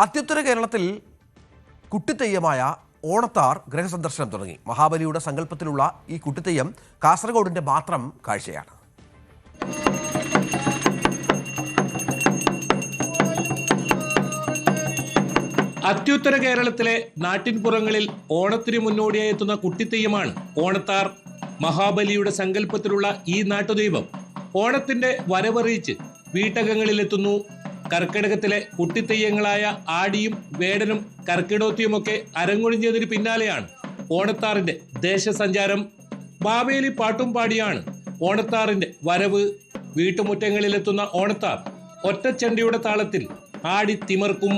അത്യുത്തര കേരളത്തിൽ കുട്ടിത്തെയ്യമായ ഓണത്താർ ഗൃഹസന്ദർശനം തുടങ്ങി. മഹാബലിയുടെ സങ്കല്പത്തിലുള്ള ഈ കുട്ടിത്തെയ്യം കാസർഗോഡിന്റെ മാത്രം കാഴ്ചയാണ്. അത്യുത്തര കേരളത്തിലെ നാട്ടിൻപുറങ്ങളിൽ ഓണത്തിന് മുന്നോടിയായി എത്തുന്ന കുട്ടിത്തെയ്യമാണ് ഓണത്താർ. മഹാബലിയുടെ സങ്കല്പത്തിലുള്ള ഈ നാട്ടുദൈവം ഓണത്തിന്റെ വരവറിയിച്ച് വീട്ടകങ്ങളിലെത്തുന്നു. കർക്കിടകത്തിലെ കുട്ടിത്തെയ്യങ്ങളായ ആടിയും വേടനും കർക്കിടോത്തിയുമൊക്കെ അരങ്ങൊഴിഞ്ഞതിന് പിന്നാലെയാണ് ഓണത്താറിന്റെ ദേശസഞ്ചാരം. മാവേലി പാട്ടും പാടിയാണ് ഓണത്താറിന്റെ വരവ്. വീട്ടുമുറ്റങ്ങളിലെത്തുന്ന ഓണത്താർ ഒറ്റച്ചണ്ടിയുടെ താളത്തിൽ ആടി തിമർക്കും.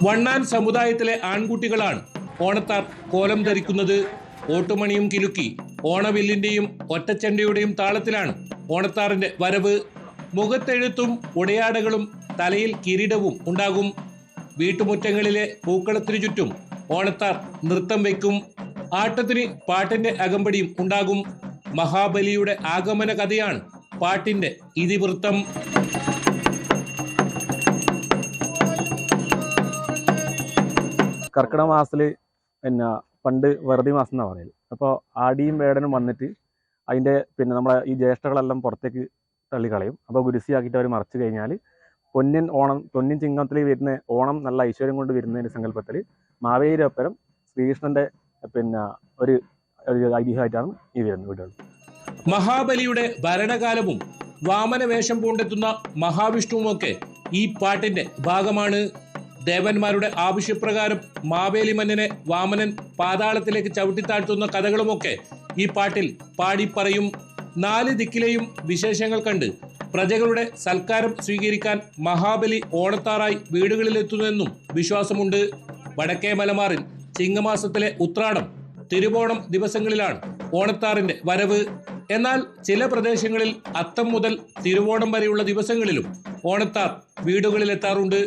വണ്ണാൻ സമുദായത്തിലെ ആൺകുട്ടികളാണ് ഓണത്താർ കോലം ധരിക്കുന്നത്. ഓട്ടുമണിയും കിലുക്കി ഓണവില്ലിന്റെയും ഒറ്റച്ചണ്ടയുടെയും താളത്തിലാണ് ഓണത്താറിന്റെ വരവ്. മുഖത്തെഴുത്തും ഉടയാടകളും തലയിൽ കിരീടവും ഉണ്ടാകും. വീട്ടുമുറ്റങ്ങളിലെ പൂക്കളത്തിനു ചുറ്റും ഓണത്താർ നൃത്തം വയ്ക്കും. ആട്ടത്തിന് പാട്ടിന്റെ അകമ്പടിയും ഉണ്ടാകും. മഹാബലിയുടെ ആഗമന കഥയാണ് പാട്ടിന്റെ ഇതിവൃത്തം. കർക്കിടക മാസത്തിൽ പണ്ട് വെറുതെ മാസം എന്നാണ് പറയുന്നത്. അപ്പോൾ ആടിയും വേടനും വന്നിട്ട് അതിൻ്റെ നമ്മളെ ഈ ജ്യേഷ്ഠകളെല്ലാം പുറത്തേക്ക് തള്ളിക്കളയും. അപ്പോൾ ഗുരുസിയാക്കിയിട്ട് അവർ മറച്ചു കഴിഞ്ഞാൽ പൊന്നിൻ ചിങ്ങത്തിൽ വരുന്ന ഓണം നല്ല ഐശ്വര്യം കൊണ്ട് വരുന്നതിൻ്റെ സങ്കല്പത്തിൽ മാവേലിയൊപ്പരം ശ്രീകൃഷ്ണൻ്റെ ഒരു ഐതിഹ്യമായിട്ടാണ് ഈ വരുന്നത് വീടുകൾ. മഹാബലിയുടെ ഭരണകാലവും വാമന വേഷം പൂണ്ടെത്തുന്ന മഹാവിഷ്ണുവുമൊക്കെ ഈ പാട്ടിന്റെ ഭാഗമാണ്. ദേവന്മാരുടെ ആവശ്യപ്രകാരം മാവേലി മന്നനെ വാമനൻ പാതാളത്തിലേക്ക് ചവിട്ടിത്താഴ്ത്തുന്ന കഥകളുമൊക്കെ ഈ പാട്ടിൽ പാടിപ്പറയും. 4 ദിക്കിലെയും വിശേഷങ്ങൾ കണ്ട് പ്രജകളുടെ സൽക്കാരം സ്വീകരിക്കാൻ മഹാബലി ഓണത്താറായി വീടുകളിലെത്തുന്നെന്നും വിശ്വാസമുണ്ട്. വടക്കേ മലബാറിൽ ചിങ്ങമാസത്തിലെ ഉത്രാടം, തിരുവോണം ദിവസങ്ങളിലാണ് ഓണത്താറിന്റെ വരവ്. എന്നാൽ ചില പ്രദേശങ്ങളിൽ അത്തം മുതൽ തിരുവോണം വരെയുള്ള ദിവസങ്ങളിലും ഓണത്താർ വീടുകളിലെത്താറുണ്ട്.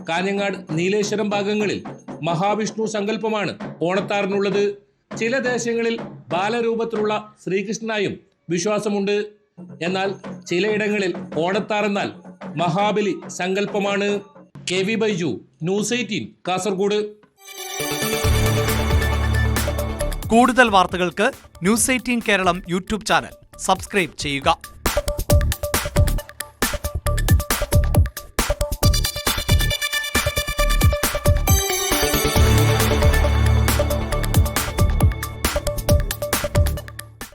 കാഞ്ഞങ്ങാട്, നീലേശ്വരം ഭാഗങ്ങളിൽ മഹാവിഷ്ണു സങ്കല്പമാണ് ഓണത്താറിനുള്ളത്. ചില ദേശങ്ങളിൽ ബാലരൂപത്തിലുള്ള ശ്രീകൃഷ്ണനായും വിശ്വാസമുണ്ട്. എന്നാൽ ചിലയിടങ്ങളിൽ ഓണത്താർ എന്നാൽ മഹാബലി സങ്കല്പമാണ്. KV Baiju, news 18, Kasaragod. കൂടുതൽ വാർത്തകൾക്ക് news 18 Keralam YouTube channel subscribe ചെയ്യുക.